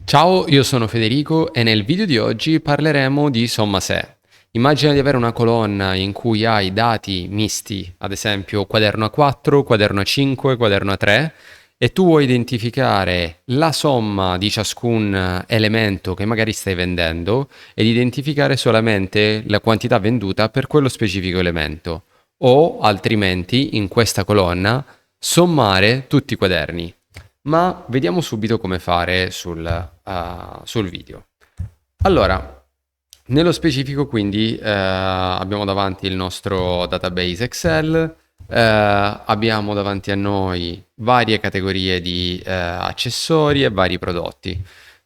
Ciao, io sono Federico e nel video di oggi parleremo di somma sé. Immagina di avere una colonna in cui hai dati misti, ad esempio quaderno A4, quaderno A5, quaderno A3, e tu vuoi identificare la somma di ciascun elemento che magari stai vendendo ed identificare solamente la quantità venduta per quello specifico elemento. O altrimenti, in questa colonna, sommare tutti i quaderni. Ma vediamo subito come fare sul video. Allora, nello specifico quindi abbiamo davanti il nostro database Excel, abbiamo davanti a noi varie categorie di accessori e vari prodotti.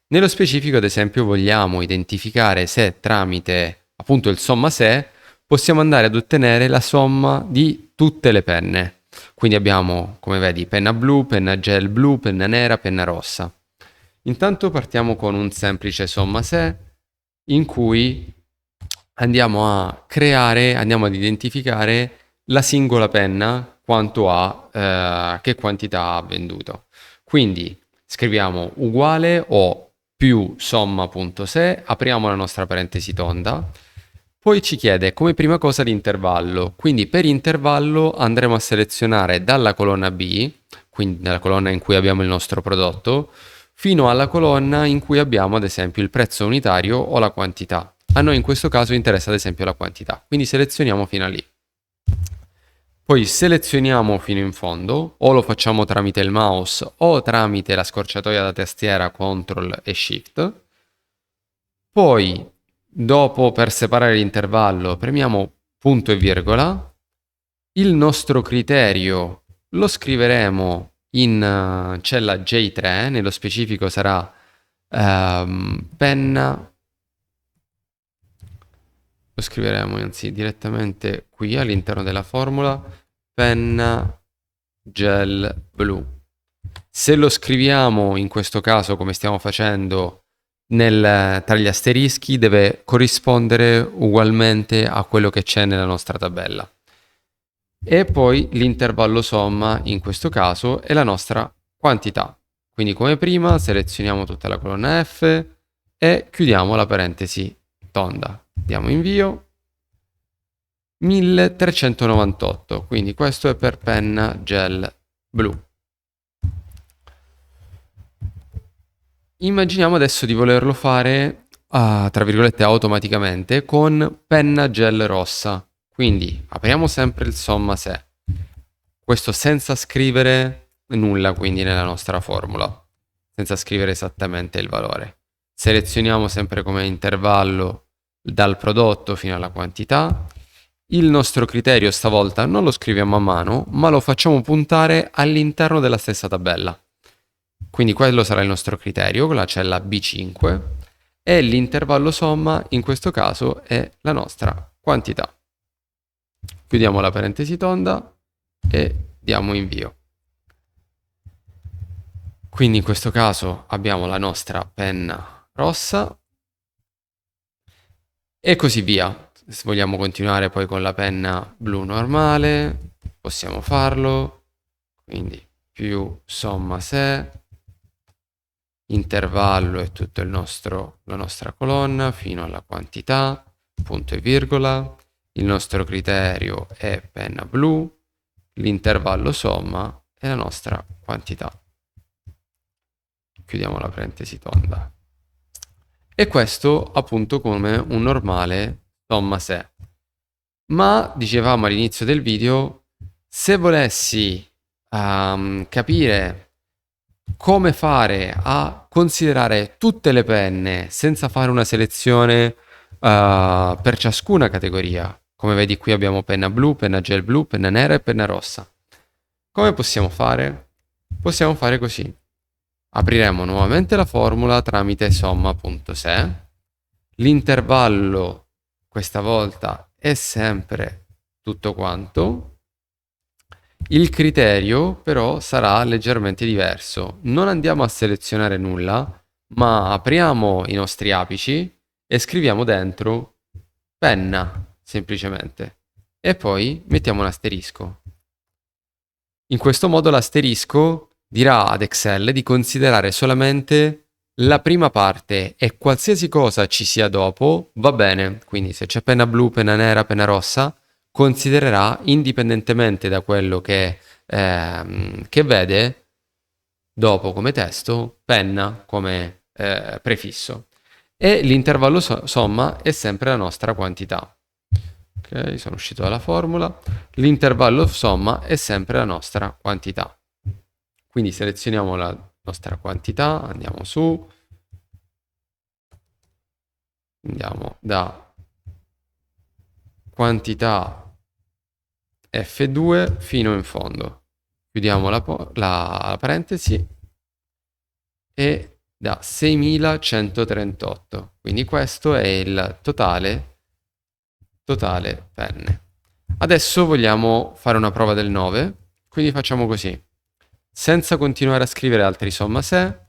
Nello specifico, ad esempio, vogliamo identificare se tramite appunto il somma se possiamo andare ad ottenere la somma di tutte le penne. Quindi abbiamo, come vedi, penna blu, penna gel blu, penna nera, penna rossa. Intanto partiamo con un semplice somma se in cui andiamo a creare, andiamo ad identificare la singola penna quanto ha, che quantità ha venduto. Quindi scriviamo uguale o più somma.se, apriamo la nostra parentesi tonda, poi ci chiede come prima cosa l'intervallo, quindi per intervallo andremo a selezionare dalla colonna B, quindi nella colonna in cui abbiamo il nostro prodotto, fino alla colonna in cui abbiamo ad esempio il prezzo unitario o la quantità. A noi in questo caso interessa ad esempio la quantità, quindi selezioniamo fino a lì. Poi selezioniamo fino in fondo, o lo facciamo tramite il mouse o tramite la scorciatoia da tastiera CTRL e SHIFT. Poi, dopo per separare l'intervallo, premiamo punto e virgola. Il nostro criterio lo scriveremo in cella J3, nello specifico sarà penna, lo scriveremo anzi direttamente qui all'interno della formula, penna gel blu. Se lo scriviamo in questo caso come stiamo facendo tra gli asterischi deve corrispondere ugualmente a quello che c'è nella nostra tabella. E poi l'intervallo somma in questo caso è la nostra quantità. Quindi come prima selezioniamo tutta la colonna F e chiudiamo la parentesi tonda. Diamo invio. 1398, quindi questo è per penna gel blu. Immaginiamo adesso di volerlo fare, tra virgolette, automaticamente con penna gel rossa. Quindi apriamo sempre il somma se. Questo senza scrivere nulla, quindi nella nostra formula, senza scrivere esattamente il valore. Selezioniamo sempre come intervallo dal prodotto fino alla quantità. Il nostro criterio stavolta non lo scriviamo a mano, ma lo facciamo puntare all'interno della stessa tabella. Quindi quello sarà il nostro criterio con la cella B5 e l'intervallo somma in questo caso è la nostra quantità. Chiudiamo la parentesi tonda e diamo invio. Quindi in questo caso abbiamo la nostra penna rossa e così via. Se vogliamo continuare poi con la penna blu normale, possiamo farlo. Quindi più somma se, intervallo è tutto la nostra colonna fino alla quantità, punto e virgola. Il nostro criterio è penna blu, l'intervallo somma è la nostra quantità. Chiudiamo la parentesi tonda. E questo appunto come un normale somma se. Ma dicevamo all'inizio del video, se volessi capire come fare a considerare tutte le penne senza fare una selezione per ciascuna categoria, come vedi qui abbiamo penna blu, penna gel blu, penna nera e penna rossa. Come possiamo fare? Possiamo fare così. Apriremo nuovamente la formula tramite somma.se. L'intervallo questa volta è sempre tutto quanto. Il criterio però sarà leggermente diverso. Non andiamo a selezionare nulla, ma apriamo i nostri apici e scriviamo dentro penna, semplicemente. E poi mettiamo un asterisco. In questo modo l'asterisco dirà ad Excel di considerare solamente La prima parte è qualsiasi cosa ci sia dopo, va bene, quindi se c'è penna blu, penna nera, penna rossa, considererà indipendentemente da quello che vede dopo come testo, penna come prefisso. E l'intervallo somma è sempre la nostra quantità. Ok, sono uscito dalla formula. L'intervallo somma è sempre la nostra quantità. Quindi selezioniamo la nostra quantità, andiamo su, andiamo da quantità F2 fino in fondo. Chiudiamo la parentesi e da 6138. Quindi questo è il totale penne. Adesso vogliamo fare una prova del 9, quindi facciamo così. Senza continuare a scrivere altri somma se,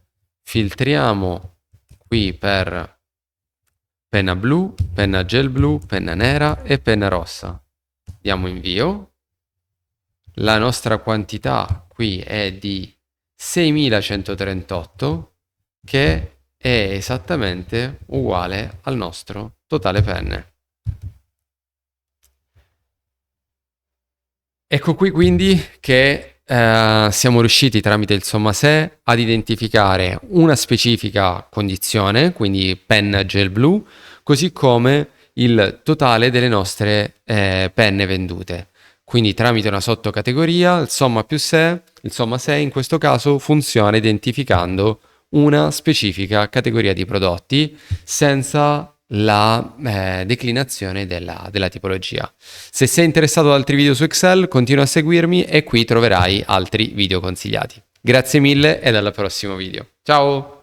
filtriamo qui per penna blu, penna gel blu, penna nera e penna rossa. Diamo invio. La nostra quantità qui è di 6138, che è esattamente uguale al nostro totale penne. Ecco qui quindi che siamo riusciti tramite il somma se ad identificare una specifica condizione, quindi penna gel blu, così come il totale delle nostre penne vendute. Quindi tramite una sottocategoria, il somma se in questo caso funziona identificando una specifica categoria di prodotti senza la declinazione della tipologia. Se sei interessato ad altri video su Excel, continua a seguirmi e qui troverai altri video consigliati. Grazie mille e al prossimo video. Ciao!